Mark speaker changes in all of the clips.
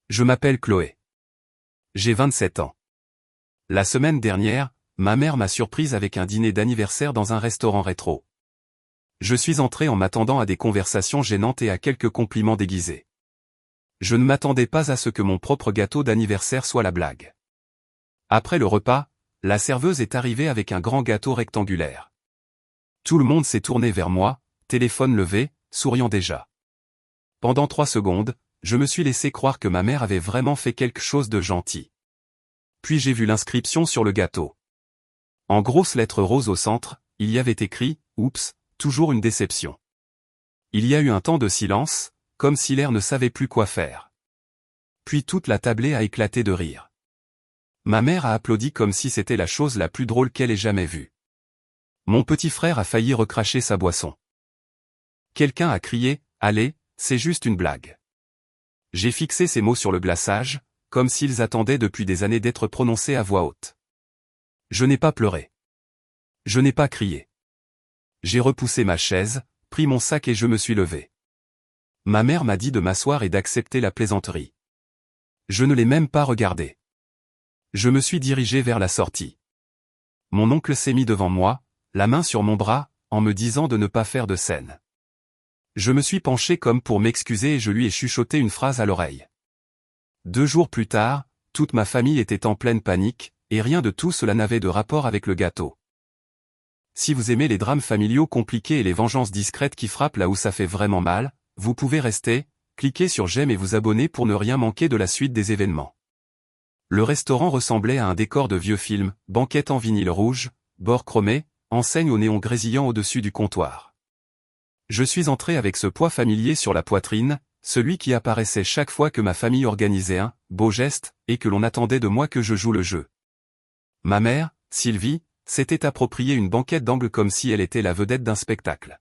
Speaker 1: Je m'appelle Chloé. J'ai 27 ans. La semaine dernière, ma mère m'a surprise avec un dîner d'anniversaire dans un restaurant rétro. Je suis entré en m'attendant à des conversations gênantes et à quelques compliments déguisés. Je ne m'attendais pas à ce que mon propre gâteau d'anniversaire soit la blague. Après le repas, la serveuse est arrivée avec un grand gâteau rectangulaire. Tout le monde s'est tourné vers moi, téléphone levé, souriant déjà. Pendant 3 secondes, je me suis laissé croire que ma mère avait vraiment fait quelque chose de gentil. Puis j'ai vu l'inscription sur le gâteau. En grosses lettres roses au centre, il y avait écrit « Oups, toujours une déception ». Il y a eu un temps de silence, comme si l'air ne savait plus quoi faire. Puis toute la tablée a éclaté de rire. Ma mère a applaudi comme si c'était la chose la plus drôle qu'elle ait jamais vue. Mon petit frère a failli recracher sa boisson. Quelqu'un a crié « Allez, c'est juste une blague ». J'ai fixé ces mots sur le glaçage, comme s'ils attendaient depuis des années d'être prononcés à voix haute. Je n'ai pas pleuré. Je n'ai pas crié. J'ai repoussé ma chaise, pris mon sac et je me suis levé. Ma mère m'a dit de m'asseoir et d'accepter la plaisanterie. Je ne l'ai même pas regardé. Je me suis dirigé vers la sortie. Mon oncle s'est mis devant moi, la main sur mon bras, en me disant de ne pas faire de scène. Je me suis penché comme pour m'excuser et je lui ai chuchoté une phrase à l'oreille. 2 jours plus tard, toute ma famille était en pleine panique, et rien de tout cela n'avait de rapport avec le gâteau. Si vous aimez les drames familiaux compliqués et les vengeances discrètes qui frappent là où ça fait vraiment mal, vous pouvez rester, cliquer sur j'aime et vous abonner pour ne rien manquer de la suite des événements. Le restaurant ressemblait à un décor de vieux film, banquette en vinyle rouge, bord chromé, enseigne au néon grésillant au-dessus du comptoir. Je suis entré avec ce poids familier sur la poitrine, celui qui apparaissait chaque fois que ma famille organisait un beau geste, et que l'on attendait de moi que je joue le jeu. Ma mère, Sylvie, s'était approprié une banquette d'angle comme si elle était la vedette d'un spectacle.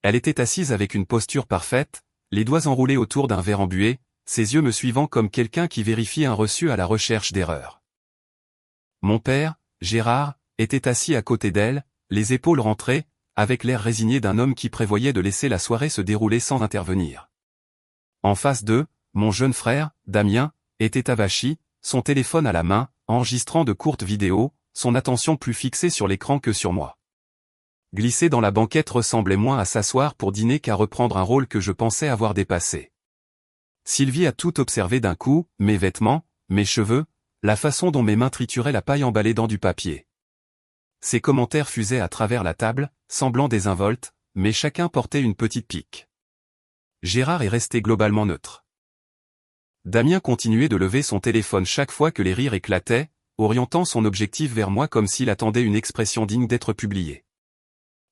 Speaker 1: Elle était assise avec une posture parfaite, les doigts enroulés autour d'un verre embué, ses yeux me suivant comme quelqu'un qui vérifie un reçu à la recherche d'erreurs. Mon père, Gérard, était assis à côté d'elle, les épaules rentrées, avec l'air résigné d'un homme qui prévoyait de laisser la soirée se dérouler sans intervenir. En face d'eux, mon jeune frère, Damien, était avachi, son téléphone à la main, enregistrant de courtes vidéos, son attention plus fixée sur l'écran que sur moi. Glisser dans la banquette ressemblait moins à s'asseoir pour dîner qu'à reprendre un rôle que je pensais avoir dépassé. Sylvie a tout observé d'un coup, mes vêtements, mes cheveux, la façon dont mes mains trituraient la paille emballée dans du papier. Ses commentaires fusaient à travers la table, semblant désinvoltes, mais chacun portait une petite pique. Gérard est resté globalement neutre. Damien continuait de lever son téléphone chaque fois que les rires éclataient, orientant son objectif vers moi comme s'il attendait une expression digne d'être publiée.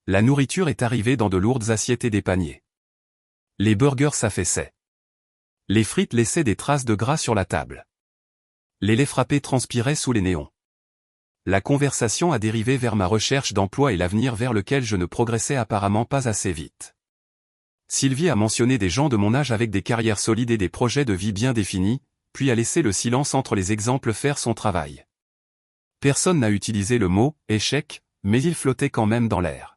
Speaker 1: La nourriture est arrivée dans de lourdes assiettes et des paniers. Les burgers s'affaissaient. Les frites laissaient des traces de gras sur la table. Les laits frappés transpiraient sous les néons. La conversation a dérivé vers ma recherche d'emploi et l'avenir vers lequel je ne progressais apparemment pas assez vite. Sylvie a mentionné des gens de mon âge avec des carrières solides et des projets de vie bien définis, puis a laissé le silence entre les exemples faire son travail. Personne n'a utilisé le mot « échec », mais il flottait quand même dans l'air.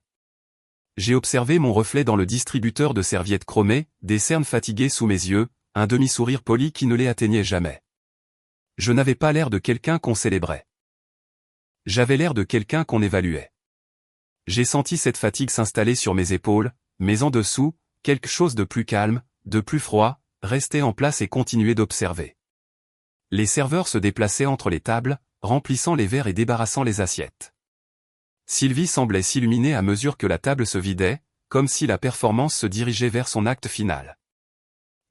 Speaker 1: J'ai observé mon reflet dans le distributeur de serviettes chromées, des cernes fatiguées sous mes yeux, un demi-sourire poli qui ne les atteignait jamais. Je n'avais pas l'air de quelqu'un qu'on célébrait. J'avais l'air de quelqu'un qu'on évaluait. J'ai senti cette fatigue s'installer sur mes épaules, mais en dessous, quelque chose de plus calme, de plus froid, restait en place et continuait d'observer. Les serveurs se déplaçaient entre les tables, remplissant les verres et débarrassant les assiettes. Sylvie semblait s'illuminer à mesure que la table se vidait, comme si la performance se dirigeait vers son acte final.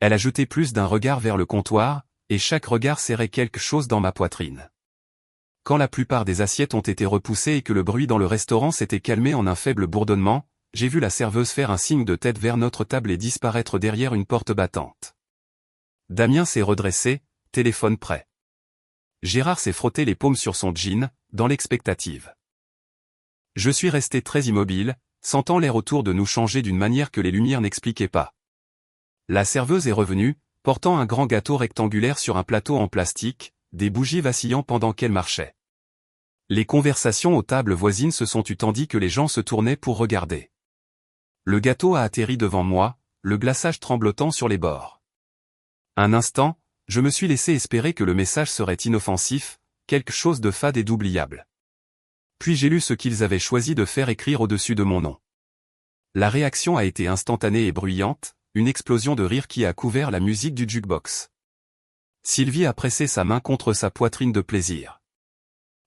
Speaker 1: Elle a jeté plus d'un regard vers le comptoir, et chaque regard serrait quelque chose dans ma poitrine. Quand la plupart des assiettes ont été repoussées et que le bruit dans le restaurant s'était calmé en un faible bourdonnement, j'ai vu la serveuse faire un signe de tête vers notre table et disparaître derrière une porte battante. Damien s'est redressé, téléphone prêt. Gérard s'est frotté les paumes sur son jean, dans l'expectative. Je suis resté très immobile, sentant l'air autour de nous changer d'une manière que les lumières n'expliquaient pas. La serveuse est revenue, portant un grand gâteau rectangulaire sur un plateau en plastique, des bougies vacillant pendant qu'elle marchait. Les conversations aux tables voisines se sont tues tandis que les gens se tournaient pour regarder. Le gâteau a atterri devant moi, le glaçage tremblotant sur les bords. Un instant, Je me suis laissé espérer que le message serait inoffensif, quelque chose de fade et d'oubliable. Puis j'ai lu ce qu'ils avaient choisi de faire écrire au-dessus de mon nom. La réaction a été instantanée et bruyante, une explosion de rire qui a couvert la musique du jukebox. Sylvie a pressé sa main contre sa poitrine de plaisir.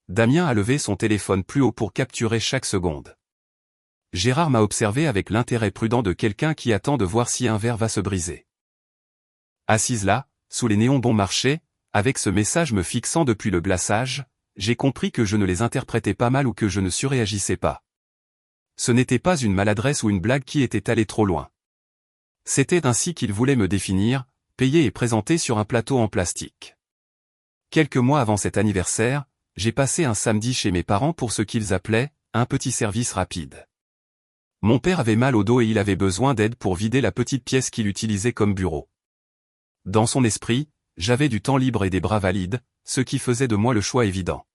Speaker 1: Damien a levé son téléphone plus haut pour capturer chaque seconde. Gérard m'a observé avec l'intérêt prudent de quelqu'un qui attend de voir si un verre va se briser. Assise là, sous les néons bon marché, avec ce message me fixant depuis le glaçage, j'ai compris que je ne les interprétais pas mal ou que je ne surréagissais pas. Ce n'était pas une maladresse ou une blague qui était allée trop loin. C'était ainsi qu'ils voulaient me définir, payé et présenté sur un plateau en plastique. Quelques mois avant cet anniversaire, j'ai passé un samedi chez mes parents pour ce qu'ils appelaient un petit service rapide. Mon père avait mal au dos et il avait besoin d'aide pour vider la petite pièce qu'il utilisait comme bureau. Dans son esprit, j'avais du temps libre et des bras valides, ce qui faisait de moi le choix évident.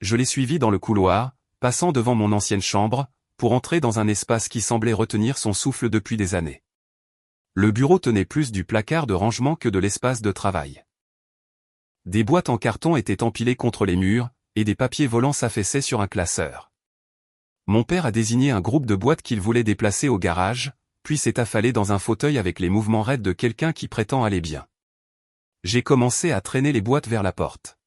Speaker 1: Je l'ai suivi dans le couloir, passant devant mon ancienne chambre, pour entrer dans un espace qui semblait retenir son souffle depuis des années. Le bureau tenait plus du placard de rangement que de l'espace de travail. Des boîtes en carton étaient empilées contre les murs, et des papiers volants s'affaissaient sur un classeur. Mon père a désigné un groupe de boîtes qu'il voulait déplacer au garage, puis s'est affalé dans un fauteuil avec les mouvements raides de quelqu'un qui prétend aller bien. J'ai commencé à traîner les boîtes vers la porte.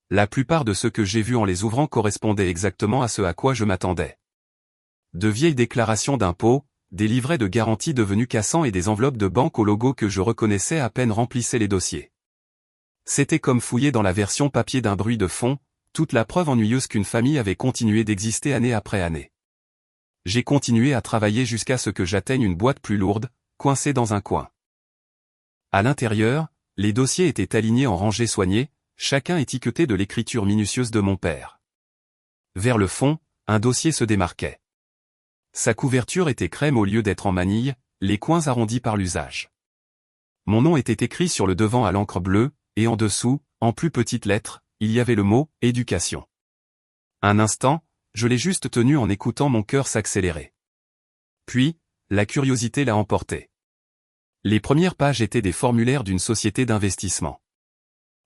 Speaker 1: La plupart de ce que j'ai vu en les ouvrant correspondait exactement à ce à quoi je m'attendais. De vieilles déclarations d'impôts, des livrets de garantie devenus cassants et des enveloppes de banque au logo que je reconnaissais à peine remplissaient les dossiers. C'était comme fouiller dans la version papier d'un bruit de fond, toute la preuve ennuyeuse qu'une famille avait continué d'exister année après année. J'ai continué à travailler jusqu'à ce que j'atteigne une boîte plus lourde, coincée dans un coin. À l'intérieur, les dossiers étaient alignés en rangées soignées, chacun étiqueté de l'écriture minutieuse de mon père. Vers le fond, un dossier se démarquait. Sa couverture était crème au lieu d'être en manille, les coins arrondis par l'usage. Mon nom était écrit sur le devant à l'encre bleue, et en dessous, en plus petites lettres, il y avait le mot « éducation ». Un instant, je l'ai juste tenu en écoutant mon cœur s'accélérer. Puis, la curiosité l'a emporté. Les premières pages étaient des formulaires d'une société d'investissement.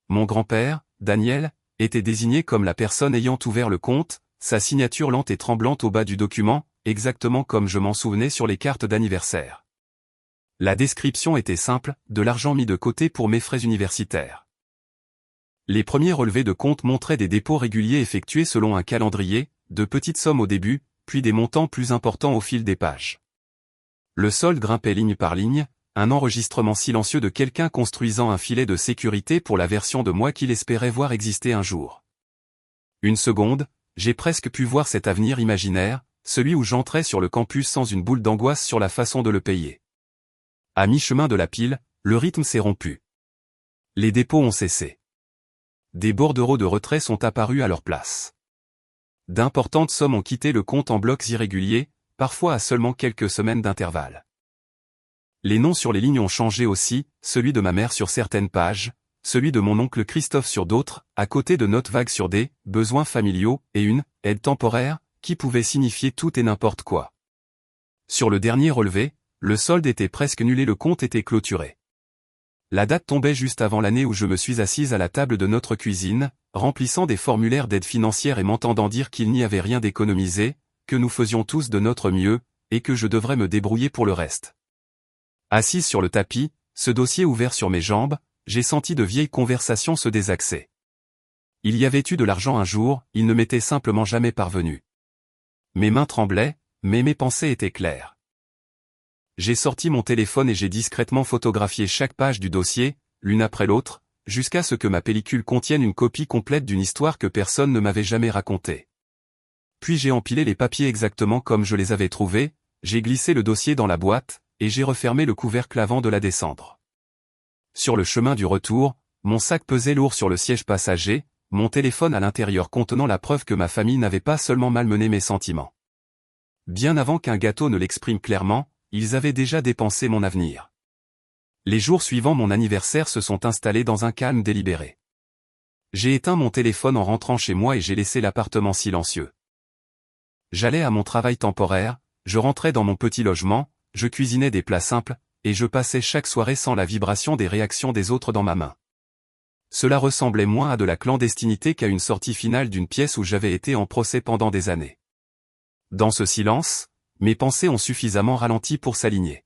Speaker 1: Mon grand-père, Daniel, était désigné comme la personne ayant ouvert le compte, sa signature lente et tremblante au bas du document, exactement comme je m'en souvenais sur les cartes d'anniversaire. La description était simple, de l'argent mis de côté pour mes frais universitaires. Les premiers relevés de compte montraient des dépôts réguliers effectués selon un calendrier, de petites sommes au début, puis des montants plus importants au fil des pages. Le solde grimpait ligne par ligne, un enregistrement silencieux de quelqu'un construisant un filet de sécurité pour la version de moi qu'il espérait voir exister un jour. Une seconde, j'ai presque pu voir cet avenir imaginaire, celui où j'entrais sur le campus sans une boule d'angoisse sur la façon de le payer. À mi-chemin de la pile, le rythme s'est rompu. Les dépôts ont cessé. Des bordereaux de retrait sont apparus à leur place. D'importantes sommes ont quitté le compte en blocs irréguliers, parfois à seulement quelques semaines d'intervalle. Les noms sur les lignes ont changé aussi, celui de ma mère sur certaines pages, celui de mon oncle Christophe sur d'autres, à côté de notes vagues sur des besoins familiaux et une aide temporaire, qui pouvait signifier tout et n'importe quoi. Sur le dernier relevé, le solde était presque nul et le compte était clôturé. La date tombait juste avant l'année où je me suis assise à la table de notre cuisine, remplissant des formulaires d'aide financière et m'entendant dire qu'il n'y avait rien d'économisé, que nous faisions tous de notre mieux, et que je devrais me débrouiller pour le reste. Assise sur le tapis, ce dossier ouvert sur mes jambes, j'ai senti de vieilles conversations se désaxer. Il y avait eu de l'argent un jour, il ne m'était simplement jamais parvenu. Mes mains tremblaient, mais mes pensées étaient claires. J'ai sorti mon téléphone et j'ai discrètement photographié chaque page du dossier, l'une après l'autre, jusqu'à ce que ma pellicule contienne une copie complète d'une histoire que personne ne m'avait jamais racontée. Puis j'ai empilé les papiers exactement comme je les avais trouvés, j'ai glissé le dossier dans la boîte, et j'ai refermé le couvercle avant de la descendre. Sur le chemin du retour, mon sac pesait lourd sur le siège passager, mon téléphone à l'intérieur contenant la preuve que ma famille n'avait pas seulement malmené mes sentiments. Bien avant qu'un gâteau ne l'exprime clairement, ils avaient déjà dépensé mon avenir. Les jours suivant mon anniversaire se sont installés dans un calme délibéré. J'ai éteint mon téléphone en rentrant chez moi et j'ai laissé l'appartement silencieux. J'allais à mon travail temporaire, je rentrais dans mon petit logement, je cuisinais des plats simples, et je passais chaque soirée sans la vibration des réactions des autres dans ma main. Cela ressemblait moins à de la clandestinité qu'à une sortie finale d'une pièce où j'avais été en procès pendant des années. Dans ce silence, mes pensées ont suffisamment ralenti pour s'aligner.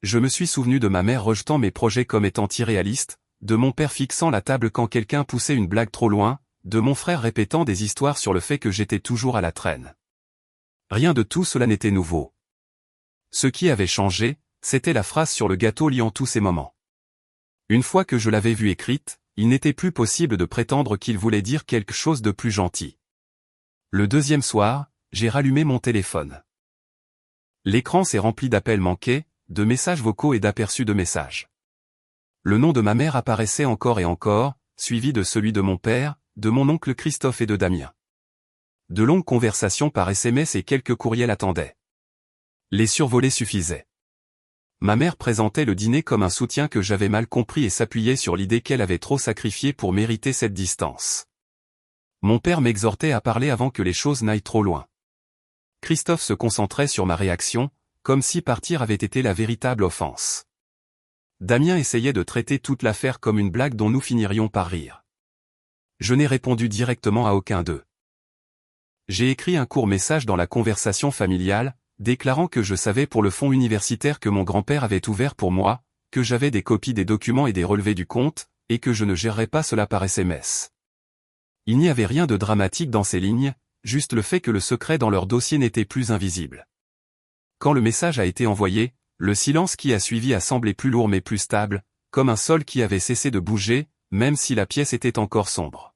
Speaker 1: Je me suis souvenu de ma mère rejetant mes projets comme étant irréalistes, de mon père fixant la table quand quelqu'un poussait une blague trop loin, de mon frère répétant des histoires sur le fait que j'étais toujours à la traîne. Rien de tout cela n'était nouveau. Ce qui avait changé, c'était la phrase sur le gâteau liant tous ces moments. Une fois que je l'avais vue écrite, il n'était plus possible de prétendre qu'il voulait dire quelque chose de plus gentil. Le deuxième soir, j'ai rallumé mon téléphone. L'écran s'est rempli d'appels manqués, de messages vocaux et d'aperçus de messages. Le nom de ma mère apparaissait encore et encore, suivi de celui de mon père, de mon oncle Christophe et de Damien. De longues conversations par SMS et quelques courriels attendaient. Les survoler suffisaient. Ma mère présentait le dîner comme un soutien que j'avais mal compris et s'appuyait sur l'idée qu'elle avait trop sacrifié pour mériter cette distance. Mon père m'exhortait à parler avant que les choses n'aillent trop loin. Christophe se concentrait sur ma réaction, comme si partir avait été la véritable offense. Damien essayait de traiter toute l'affaire comme une blague dont nous finirions par rire. Je n'ai répondu directement à aucun d'eux. J'ai écrit un court message dans la conversation familiale, déclarant que je savais pour le fonds universitaire que mon grand-père avait ouvert pour moi, que j'avais des copies des documents et des relevés du compte, et que je ne gérerais pas cela par SMS. Il n'y avait rien de dramatique dans ces lignes, juste le fait que le secret dans leur dossier n'était plus invisible. Quand le message a été envoyé, le silence qui a suivi a semblé plus lourd mais plus stable, comme un sol qui avait cessé de bouger, même si la pièce était encore sombre.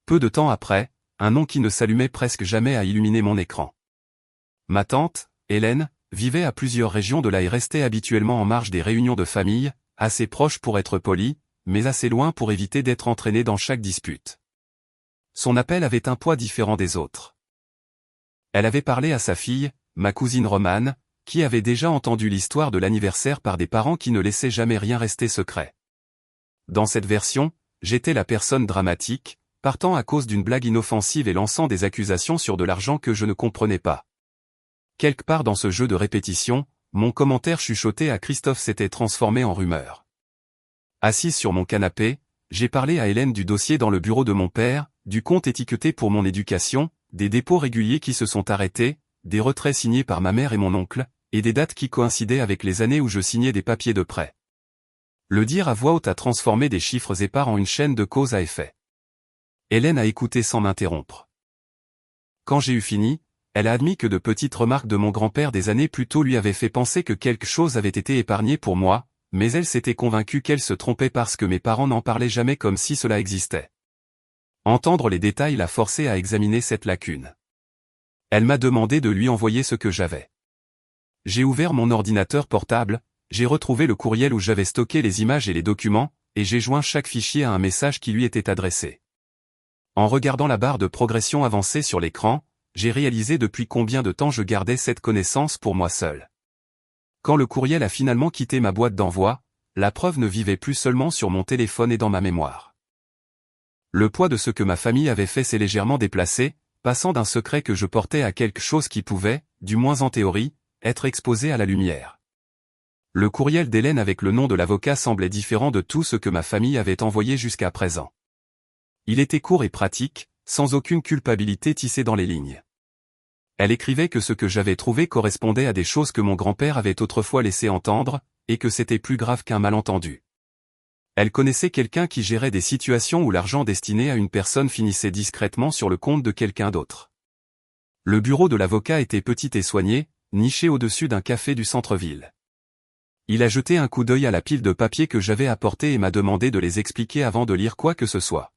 Speaker 1: Peu de temps après, un nom qui ne s'allumait presque jamais a illuminé mon écran. Ma tante, Hélène, vivait à plusieurs régions de là et restait habituellement en marge des réunions de famille, assez proche pour être polie, mais assez loin pour éviter d'être entraînée dans chaque dispute. Son appel avait un poids différent des autres. Elle avait parlé à sa fille, ma cousine Romane, qui avait déjà entendu l'histoire de l'anniversaire par des parents qui ne laissaient jamais rien rester secret. Dans cette version, j'étais la personne dramatique, partant à cause d'une blague inoffensive et lançant des accusations sur de l'argent que je ne comprenais pas. Quelque part dans ce jeu de répétition, mon commentaire chuchoté à Christophe s'était transformé en rumeur. Assise sur mon canapé, j'ai parlé à Hélène du dossier dans le bureau de mon père, du compte étiqueté pour mon éducation, des dépôts réguliers qui se sont arrêtés, des retraits signés par ma mère et mon oncle, et des dates qui coïncidaient avec les années où je signais des papiers de prêt. Le dire à voix haute a transformé des chiffres épars en une chaîne de cause à effet. Hélène a écouté sans m'interrompre. Quand j'ai eu fini, elle a admis que de petites remarques de mon grand-père des années plus tôt lui avaient fait penser que quelque chose avait été épargné pour moi, mais elle s'était convaincue qu'elle se trompait parce que mes parents n'en parlaient jamais comme si cela existait. Entendre les détails l'a forcé à examiner cette lacune. Elle m'a demandé de lui envoyer ce que j'avais. J'ai ouvert mon ordinateur portable, j'ai retrouvé le courriel où j'avais stocké les images et les documents, et j'ai joint chaque fichier à un message qui lui était adressé. En regardant la barre de progression avancée sur l'écran, j'ai réalisé depuis combien de temps je gardais cette connaissance pour moi seul. Quand le courriel a finalement quitté ma boîte d'envoi, la preuve ne vivait plus seulement sur mon téléphone et dans ma mémoire. Le poids de ce que ma famille avait fait s'est légèrement déplacé, passant d'un secret que je portais à quelque chose qui pouvait, du moins en théorie, être exposé à la lumière. Le courriel d'Hélène avec le nom de l'avocat semblait différent de tout ce que ma famille avait envoyé jusqu'à présent. Il était court et pratique, sans aucune culpabilité tissée dans les lignes. Elle écrivait que ce que j'avais trouvé correspondait à des choses que mon grand-père avait autrefois laissé entendre, et que c'était plus grave qu'un malentendu. Elle connaissait quelqu'un qui gérait des situations où l'argent destiné à une personne finissait discrètement sur le compte de quelqu'un d'autre. Le bureau de l'avocat était petit et soigné, niché au-dessus d'un café du centre-ville. Il a jeté un coup d'œil à la pile de papiers que j'avais apportés et m'a demandé de les expliquer avant de lire quoi que ce soit.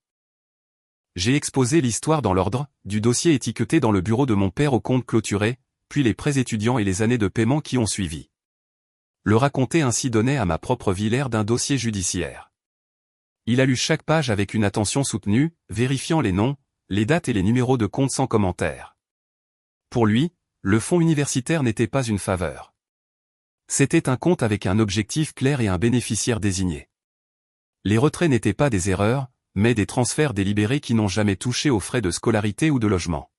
Speaker 1: J'ai exposé l'histoire dans l'ordre, du dossier étiqueté dans le bureau de mon père au compte clôturé, puis les prêts étudiants et les années de paiement qui ont suivi. Le raconter ainsi donnait à ma propre vie l'air d'un dossier judiciaire. Il a lu chaque page avec une attention soutenue, vérifiant les noms, les dates et les numéros de compte sans commentaire. Pour lui, le fonds universitaire n'était pas une faveur. C'était un compte avec un objectif clair et un bénéficiaire désigné. Les retraits n'étaient pas des erreurs, mais des transferts délibérés qui n'ont jamais touché aux frais de scolarité ou de logement.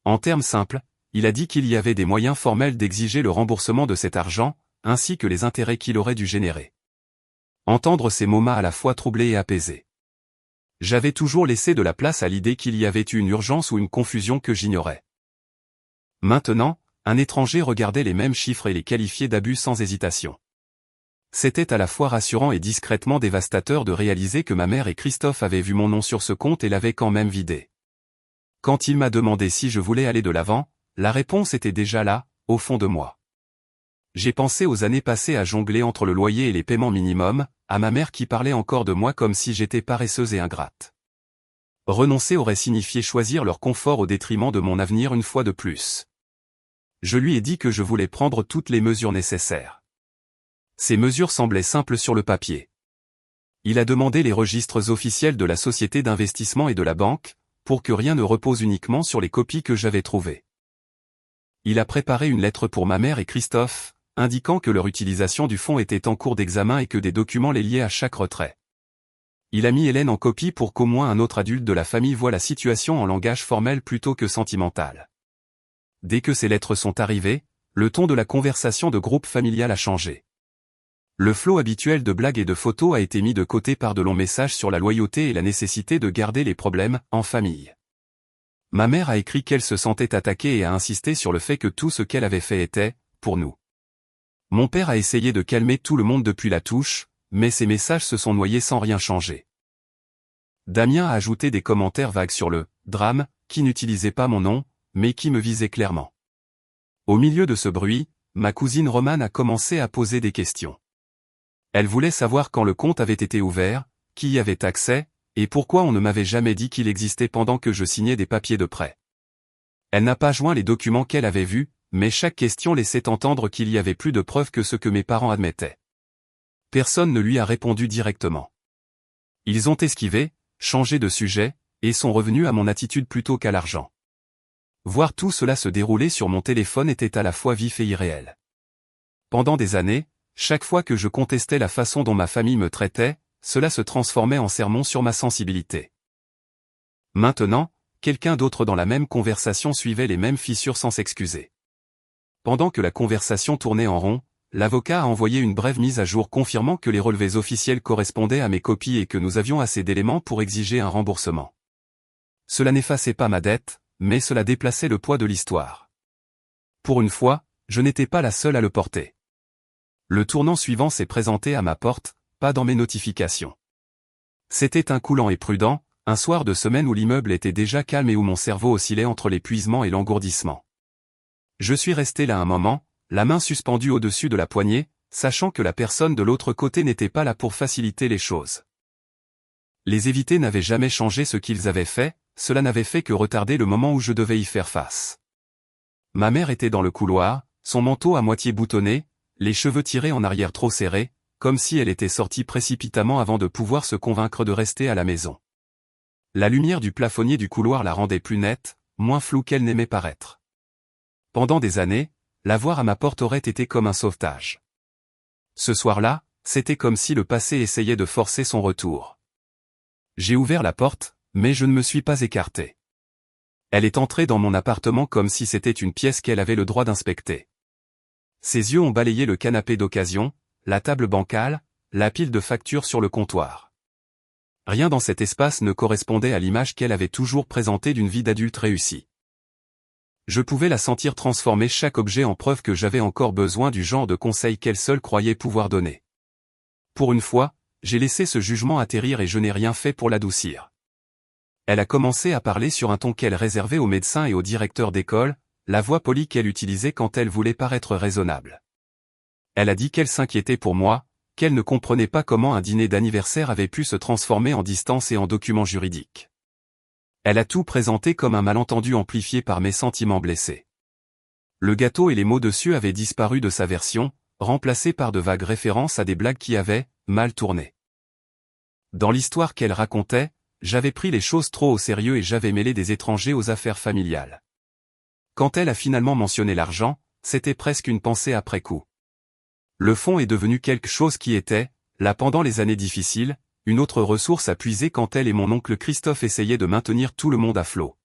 Speaker 1: En termes simples, il a dit qu'il y avait des moyens formels d'exiger le remboursement de cet argent, ainsi que les intérêts qu'il aurait dû générer. Entendre ces mots m'a à la fois troublé et apaisé. J'avais toujours laissé de la place à l'idée qu'il y avait eu une urgence ou une confusion que j'ignorais. Maintenant, un étranger regardait les mêmes chiffres et les qualifiait d'abus sans hésitation. C'était à la fois rassurant et discrètement dévastateur de réaliser que ma mère et Christophe avaient vu mon nom sur ce compte et l'avaient quand même vidé. Quand il m'a demandé si je voulais aller de l'avant, la réponse était déjà là, au fond de moi. J'ai pensé aux années passées à jongler entre le loyer et les paiements minimums, à ma mère qui parlait encore de moi comme si j'étais paresseuse et ingrate. Renoncer aurait signifié choisir leur confort au détriment de mon avenir une fois de plus. Je lui ai dit que je voulais prendre toutes les mesures nécessaires. Ces mesures semblaient simples sur le papier. Il a demandé les registres officiels de la société d'investissement et de la banque, pour que rien ne repose uniquement sur les copies que j'avais trouvées. Il a préparé une lettre pour ma mère et Christophe, indiquant que leur utilisation du fonds était en cours d'examen et que des documents les liaient à chaque retrait. Il a mis Hélène en copie pour qu'au moins un autre adulte de la famille voie la situation en langage formel plutôt que sentimental. Dès que ces lettres sont arrivées, le ton de la conversation de groupe familial a changé. Le flot habituel de blagues et de photos a été mis de côté par de longs messages sur la loyauté et la nécessité de garder les problèmes en famille. Ma mère a écrit qu'elle se sentait attaquée et a insisté sur le fait que tout ce qu'elle avait fait était, pour nous. Mon père a essayé de calmer tout le monde depuis la touche, mais ces messages se sont noyés sans rien changer. Damien a ajouté des commentaires vagues sur le drame, qui n'utilisait pas mon nom, mais qui me visait clairement. Au milieu de ce bruit, ma cousine Romane a commencé à poser des questions. Elle voulait savoir quand le compte avait été ouvert, qui y avait accès, et pourquoi on ne m'avait jamais dit qu'il existait pendant que je signais des papiers de prêt. Elle n'a pas joint les documents qu'elle avait vus, mais chaque question laissait entendre qu'il y avait plus de preuves que ce que mes parents admettaient. Personne ne lui a répondu directement. Ils ont esquivé, changé de sujet, et sont revenus à mon attitude plutôt qu'à l'argent. Voir tout cela se dérouler sur mon téléphone était à la fois vif et irréel. Pendant des années, chaque fois que je contestais la façon dont ma famille me traitait, cela se transformait en sermon sur ma sensibilité. Maintenant, quelqu'un d'autre dans la même conversation suivait les mêmes fissures sans s'excuser. Pendant que la conversation tournait en rond, l'avocat a envoyé une brève mise à jour confirmant que les relevés officiels correspondaient à mes copies et que nous avions assez d'éléments pour exiger un remboursement. Cela n'effaçait pas ma dette, mais cela déplaçait le poids de l'histoire. Pour une fois, je n'étais pas la seule à le porter. Le tournant suivant s'est présenté à ma porte, pas dans mes notifications. C'était un coulant et prudent, un soir de semaine où l'immeuble était déjà calme et où mon cerveau oscillait entre l'épuisement et l'engourdissement. Je suis resté là un moment, la main suspendue au-dessus de la poignée, sachant que la personne de l'autre côté n'était pas là pour faciliter les choses. Les éviter n'avaient jamais changé ce qu'ils avaient fait, cela n'avait fait que retarder le moment où je devais y faire face. Ma mère était dans le couloir, son manteau à moitié boutonné, les cheveux tirés en arrière trop serrés, comme si elle était sortie précipitamment avant de pouvoir se convaincre de rester à la maison. La lumière du plafonnier du couloir la rendait plus nette, moins floue qu'elle n'aimait paraître. Pendant des années, la voir à ma porte aurait été comme un sauvetage. Ce soir-là, c'était comme si le passé essayait de forcer son retour. J'ai ouvert la porte, mais je ne me suis pas écarté. Elle est entrée dans mon appartement comme si c'était une pièce qu'elle avait le droit d'inspecter. Ses yeux ont balayé le canapé d'occasion, la table bancale, la pile de factures sur le comptoir. Rien dans cet espace ne correspondait à l'image qu'elle avait toujours présentée d'une vie d'adulte réussie. Je pouvais la sentir transformer chaque objet en preuve que j'avais encore besoin du genre de conseil qu'elle seule croyait pouvoir donner. Pour une fois, j'ai laissé ce jugement atterrir et je n'ai rien fait pour l'adoucir. Elle a commencé à parler sur un ton qu'elle réservait aux médecins et aux directeurs d'école, la voix polie qu'elle utilisait quand elle voulait paraître raisonnable. Elle a dit qu'elle s'inquiétait pour moi, qu'elle ne comprenait pas comment un dîner d'anniversaire avait pu se transformer en distance et en document juridique. Elle a tout présenté comme un malentendu amplifié par mes sentiments blessés. Le gâteau et les mots dessus avaient disparu de sa version, remplacés par de vagues références à des blagues qui avaient mal tourné. Dans l'histoire qu'elle racontait, j'avais pris les choses trop au sérieux et j'avais mêlé des étrangers aux affaires familiales. Quand elle a finalement mentionné l'argent, c'était presque une pensée après coup. Le fonds est devenu quelque chose qui était, là pendant les années difficiles, une autre ressource à puiser quand elle et mon oncle Christophe essayaient de maintenir tout le monde à flot.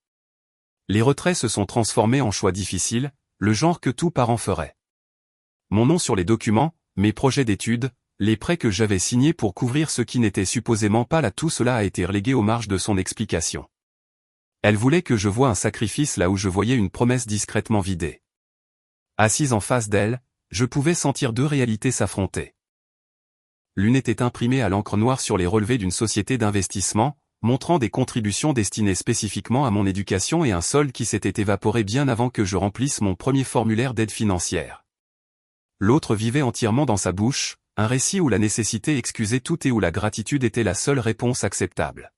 Speaker 1: Les retraits se sont transformés en choix difficiles, le genre que tout parent ferait. Mon nom sur les documents, mes projets d'études, les prêts que j'avais signés pour couvrir ce qui n'était supposément pas là, tout cela a été relégué aux marges de son explication. Elle voulait que je voie un sacrifice là où je voyais une promesse discrètement vidée. Assise en face d'elle, je pouvais sentir deux réalités s'affronter. L'une était imprimée à l'encre noire sur les relevés d'une société d'investissement, montrant des contributions destinées spécifiquement à mon éducation et un solde qui s'était évaporé bien avant que je remplisse mon premier formulaire d'aide financière. L'autre vivait entièrement dans sa bouche, un récit où la nécessité excusait tout et où la gratitude était la seule réponse acceptable.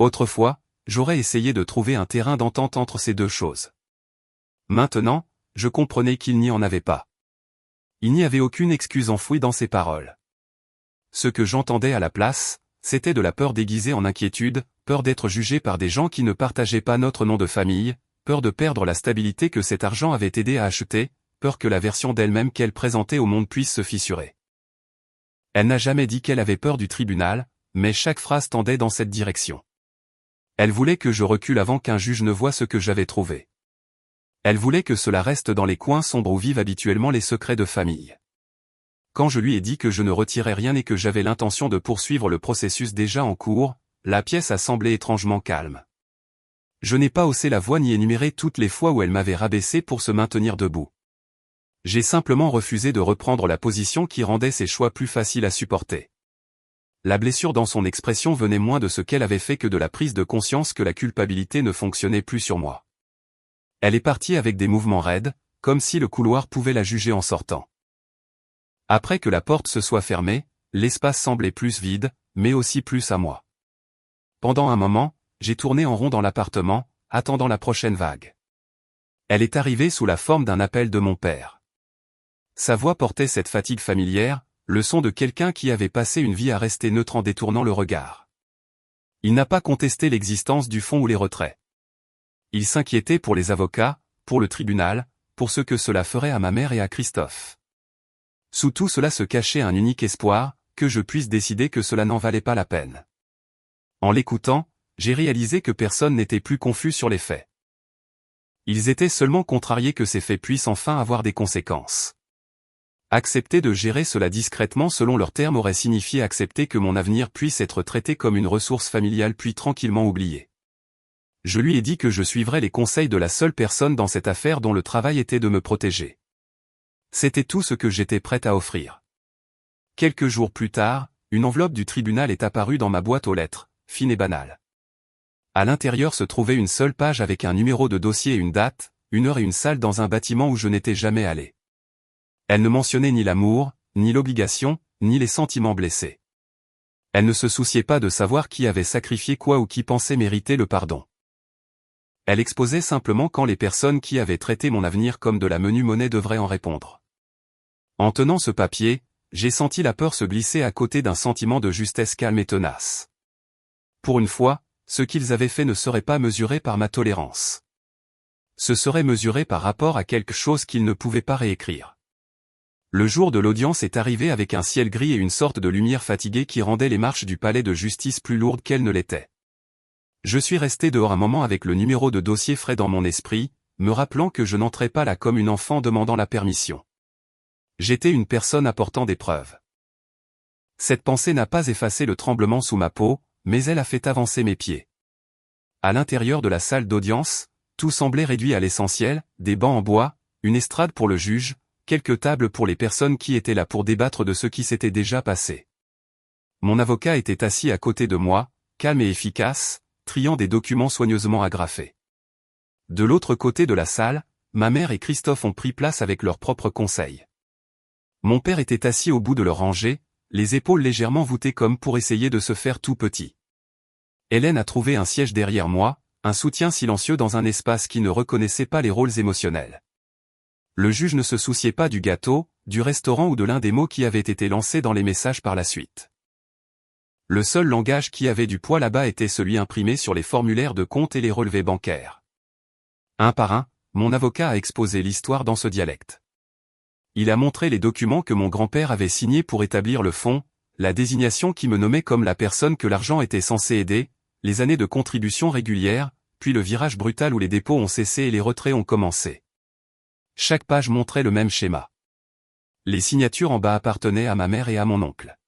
Speaker 1: Autrefois, j'aurais essayé de trouver un terrain d'entente entre ces deux choses. Maintenant, je comprenais qu'il n'y en avait pas. Il n'y avait aucune excuse enfouie dans ces paroles. Ce que j'entendais à la place, c'était de la peur déguisée en inquiétude, peur d'être jugé par des gens qui ne partageaient pas notre nom de famille, peur de perdre la stabilité que cet argent avait aidé à acheter, peur que la version d'elle-même qu'elle présentait au monde puisse se fissurer. Elle n'a jamais dit qu'elle avait peur du tribunal, mais chaque phrase tendait dans cette direction. Elle voulait que je recule avant qu'un juge ne voie ce que j'avais trouvé. Elle voulait que cela reste dans les coins sombres où vivent habituellement les secrets de famille. Quand je lui ai dit que je ne retirais rien et que j'avais l'intention de poursuivre le processus déjà en cours, la pièce a semblé étrangement calme. Je n'ai pas haussé la voix ni énuméré toutes les fois où elle m'avait rabaissé pour se maintenir debout. J'ai simplement refusé de reprendre la position qui rendait ses choix plus faciles à supporter. La blessure dans son expression venait moins de ce qu'elle avait fait que de la prise de conscience que la culpabilité ne fonctionnait plus sur moi. Elle est partie avec des mouvements raides, comme si le couloir pouvait la juger en sortant. Après que la porte se soit fermée, l'espace semblait plus vide, mais aussi plus à moi. Pendant un moment, j'ai tourné en rond dans l'appartement, attendant la prochaine vague. Elle est arrivée sous la forme d'un appel de mon père. Sa voix portait cette fatigue familière, le son de quelqu'un qui avait passé une vie à rester neutre en détournant le regard. Il n'a pas contesté l'existence du fonds ou les retraits. Il s'inquiétait pour les avocats, pour le tribunal, pour ce que cela ferait à ma mère et à Christophe. Sous tout cela se cachait un unique espoir, que je puisse décider que cela n'en valait pas la peine. En l'écoutant, j'ai réalisé que personne n'était plus confus sur les faits. Ils étaient seulement contrariés que ces faits puissent enfin avoir des conséquences. Accepter de gérer cela discrètement selon leurs termes aurait signifié accepter que mon avenir puisse être traité comme une ressource familiale puis tranquillement oubliée. Je lui ai dit que je suivrais les conseils de la seule personne dans cette affaire dont le travail était de me protéger. C'était tout ce que j'étais prête à offrir. Quelques jours plus tard, une enveloppe du tribunal est apparue dans ma boîte aux lettres, fine et banale. À l'intérieur se trouvait une seule page avec un numéro de dossier et une date, une heure et une salle dans un bâtiment où je n'étais jamais allé. Elle ne mentionnait ni l'amour, ni l'obligation, ni les sentiments blessés. Elle ne se souciait pas de savoir qui avait sacrifié quoi ou qui pensait mériter le pardon. Elle exposait simplement quand les personnes qui avaient traité mon avenir comme de la menue monnaie devraient en répondre. En tenant ce papier, j'ai senti la peur se glisser à côté d'un sentiment de justesse calme et tenace. Pour une fois, ce qu'ils avaient fait ne serait pas mesuré par ma tolérance. Ce serait mesuré par rapport à quelque chose qu'ils ne pouvaient pas réécrire. Le jour de l'audience est arrivé avec un ciel gris et une sorte de lumière fatiguée qui rendait les marches du palais de justice plus lourdes qu'elles ne l'étaient. Je suis resté dehors un moment avec le numéro de dossier frais dans mon esprit, me rappelant que je n'entrais pas là comme une enfant demandant la permission. J'étais une personne apportant des preuves. Cette pensée n'a pas effacé le tremblement sous ma peau, mais elle a fait avancer mes pieds. À l'intérieur de la salle d'audience, tout semblait réduit à l'essentiel, des bancs en bois, une estrade pour le juge, quelques tables pour les personnes qui étaient là pour débattre de ce qui s'était déjà passé. Mon avocat était assis à côté de moi, calme et efficace, triant des documents soigneusement agrafés. De l'autre côté de la salle, ma mère et Christophe ont pris place avec leurs propres conseils. Mon père était assis au bout de leur rangée, les épaules légèrement voûtées comme pour essayer de se faire tout petit. Hélène a trouvé un siège derrière moi, un soutien silencieux dans un espace qui ne reconnaissait pas les rôles émotionnels. Le juge ne se souciait pas du gâteau, du restaurant ou de l'un des mots qui avaient été lancés dans les messages par la suite. Le seul langage qui avait du poids là-bas était celui imprimé sur les formulaires de compte et les relevés bancaires. Un par un, mon avocat a exposé l'histoire dans ce dialecte. Il a montré les documents que mon grand-père avait signés pour établir le fonds, la désignation qui me nommait comme la personne que l'argent était censé aider, les années de contributions régulières, puis le virage brutal où les dépôts ont cessé et les retraits ont commencé. Chaque page montrait le même schéma. Les signatures en bas appartenaient à ma mère et à mon oncle.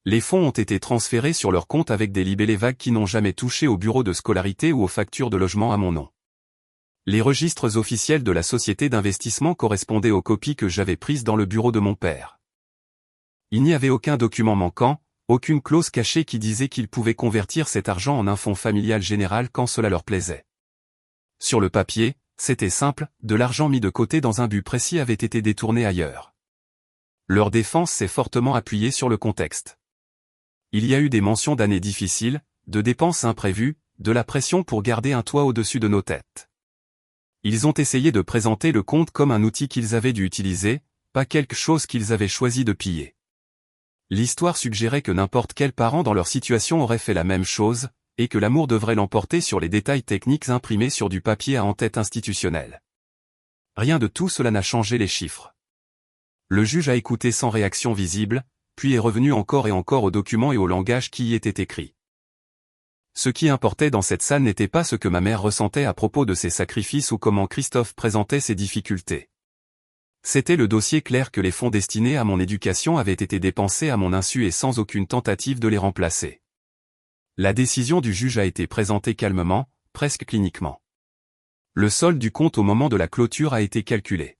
Speaker 1: Les fonds ont été transférés sur leur compte avec des libellés vagues qui n'ont jamais touché au bureau de scolarité ou aux factures de logement à mon nom. Les registres officiels de la société d'investissement correspondaient aux copies que j'avais prises dans le bureau de mon père. Il n'y avait aucun document manquant, aucune clause cachée qui disait qu'ils pouvaient convertir cet argent en un fonds familial général quand cela leur plaisait. Sur le papier, c'était simple, de l'argent mis de côté dans un but précis avait été détourné ailleurs. Leur défense s'est fortement appuyée sur le contexte. Il y a eu des mentions d'années difficiles, de dépenses imprévues, de la pression pour garder un toit au-dessus de nos têtes. Ils ont essayé de présenter le compte comme un outil qu'ils avaient dû utiliser, pas quelque chose qu'ils avaient choisi de piller. L'histoire suggérait que n'importe quel parent dans leur situation aurait fait la même chose, et que l'amour devrait l'emporter sur les détails techniques imprimés sur du papier à en-tête institutionnel. Rien de tout cela n'a changé les chiffres. Le juge a écouté sans réaction visible, puis est revenu encore et encore aux documents et au langage qui y était écrit. Ce qui importait dans cette salle n'était pas ce que ma mère ressentait à propos de ses sacrifices ou comment Christophe présentait ses difficultés. C'était le dossier clair que les fonds destinés à mon éducation avaient été dépensés à mon insu et sans aucune tentative de les remplacer. La décision du juge a été présentée calmement, presque cliniquement. Le solde du compte au moment de la clôture a été calculé.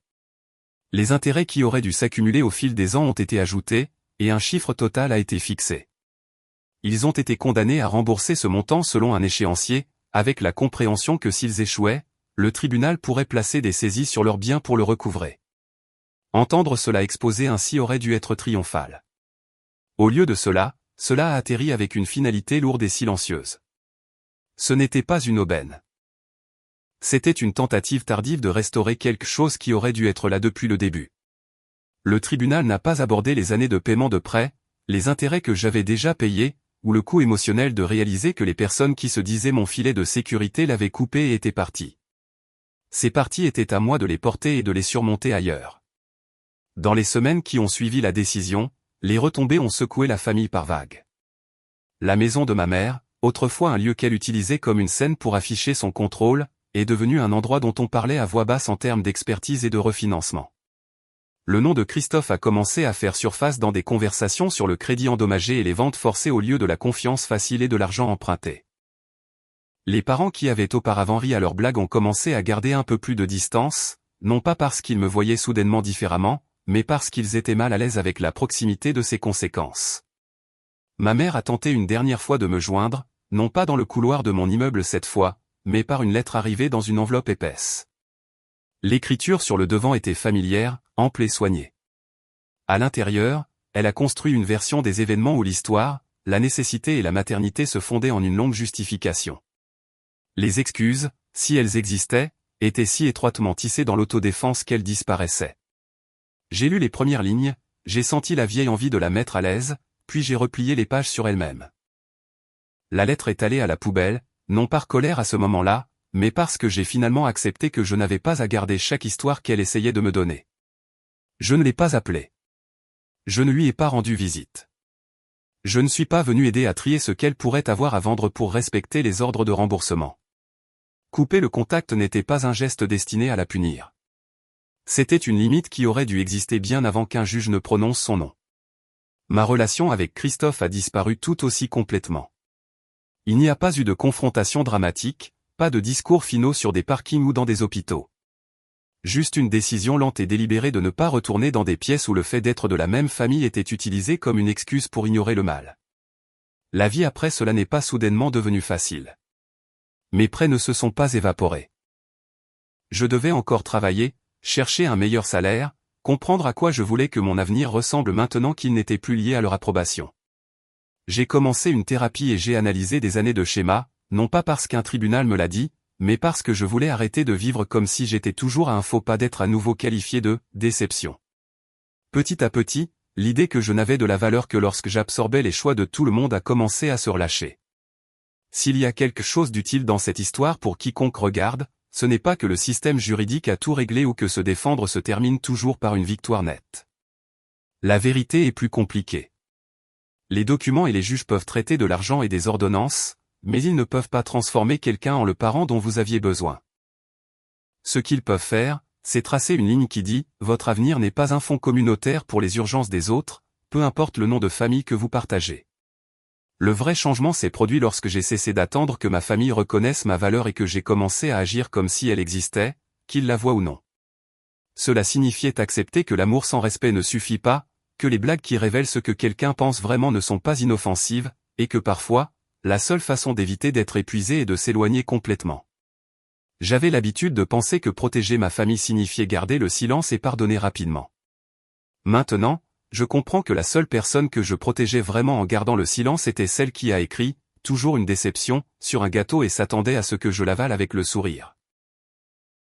Speaker 1: Les intérêts qui auraient dû s'accumuler au fil des ans ont été ajoutés, et un chiffre total a été fixé. Ils ont été condamnés à rembourser ce montant selon un échéancier, avec la compréhension que s'ils échouaient, le tribunal pourrait placer des saisies sur leurs biens pour le recouvrer. Entendre cela exposé ainsi aurait dû être triomphal. Au lieu de cela, cela a atterri avec une finalité lourde et silencieuse. Ce n'était pas une aubaine. C'était une tentative tardive de restaurer quelque chose qui aurait dû être là depuis le début. Le tribunal n'a pas abordé les années de paiement de prêt, les intérêts que j'avais déjà payés, ou le coût émotionnel de réaliser que les personnes qui se disaient mon filet de sécurité l'avaient coupé et étaient parties. Ces parties étaient à moi de les porter et de les surmonter ailleurs. Dans les semaines qui ont suivi la décision, les retombées ont secoué la famille par vagues. La maison de ma mère, autrefois un lieu qu'elle utilisait comme une scène pour afficher son contrôle, est devenue un endroit dont on parlait à voix basse en termes d'expertise et de refinancement. Le nom de Christophe a commencé à faire surface dans des conversations sur le crédit endommagé et les ventes forcées au lieu de la confiance facile et de l'argent emprunté. Les parents qui avaient auparavant ri à leurs blagues ont commencé à garder un peu plus de distance, non pas parce qu'ils me voyaient soudainement différemment, mais parce qu'ils étaient mal à l'aise avec la proximité de ses conséquences. Ma mère a tenté une dernière fois de me joindre, non pas dans le couloir de mon immeuble cette fois, mais par une lettre arrivée dans une enveloppe épaisse. L'écriture sur le devant était familière, ample et soignée. À l'intérieur, elle a construit une version des événements où l'histoire, la nécessité et la maternité se fondaient en une longue justification. Les excuses, si elles existaient, étaient si étroitement tissées dans l'autodéfense qu'elles disparaissaient. J'ai lu les premières lignes, j'ai senti la vieille envie de la mettre à l'aise, puis j'ai replié les pages sur elles-mêmes. La lettre est allée à la poubelle, non par colère à ce moment-là, mais parce que j'ai finalement accepté que je n'avais pas à garder chaque histoire qu'elle essayait de me donner. Je ne l'ai pas appelée. Je ne lui ai pas rendu visite. Je ne suis pas venu aider à trier ce qu'elle pourrait avoir à vendre pour respecter les ordres de remboursement. Couper le contact n'était pas un geste destiné à la punir. C'était une limite qui aurait dû exister bien avant qu'un juge ne prononce son nom. Ma relation avec Christophe a disparu tout aussi complètement. Il n'y a pas eu de confrontation dramatique, pas de discours finaux sur des parkings ou dans des hôpitaux. Juste une décision lente et délibérée de ne pas retourner dans des pièces où le fait d'être de la même famille était utilisé comme une excuse pour ignorer le mal. La vie après cela n'est pas soudainement devenue facile. Mes prêts ne se sont pas évaporés. Je devais encore travailler, chercher un meilleur salaire, comprendre à quoi je voulais que mon avenir ressemble maintenant qu'il n'était plus lié à leur approbation. J'ai commencé une thérapie et j'ai analysé des années de schémas, non pas parce qu'un tribunal me l'a dit, mais parce que je voulais arrêter de vivre comme si j'étais toujours à un faux pas d'être à nouveau qualifié de « déception ». Petit à petit, l'idée que je n'avais de la valeur que lorsque j'absorbais les choix de tout le monde a commencé à se relâcher. S'il y a quelque chose d'utile dans cette histoire pour quiconque regarde, ce n'est pas que le système juridique a tout réglé ou que se défendre se termine toujours par une victoire nette. La vérité est plus compliquée. Les documents et les juges peuvent traiter de l'argent et des ordonnances, mais ils ne peuvent pas transformer quelqu'un en le parent dont vous aviez besoin. Ce qu'ils peuvent faire, c'est tracer une ligne qui dit « Votre avenir n'est pas un fonds communautaire pour les urgences des autres, peu importe le nom de famille que vous partagez. » Le vrai changement s'est produit lorsque j'ai cessé d'attendre que ma famille reconnaisse ma valeur et que j'ai commencé à agir comme si elle existait, qu'ils la voient ou non. Cela signifiait accepter que l'amour sans respect ne suffit pas, que les blagues qui révèlent ce que quelqu'un pense vraiment ne sont pas inoffensives, et que parfois, la seule façon d'éviter d'être épuisé est de s'éloigner complètement. J'avais l'habitude de penser que protéger ma famille signifiait garder le silence et pardonner rapidement. Maintenant, je comprends que la seule personne que je protégeais vraiment en gardant le silence était celle qui a écrit, toujours une déception, sur un gâteau et s'attendait à ce que je l'avale avec le sourire.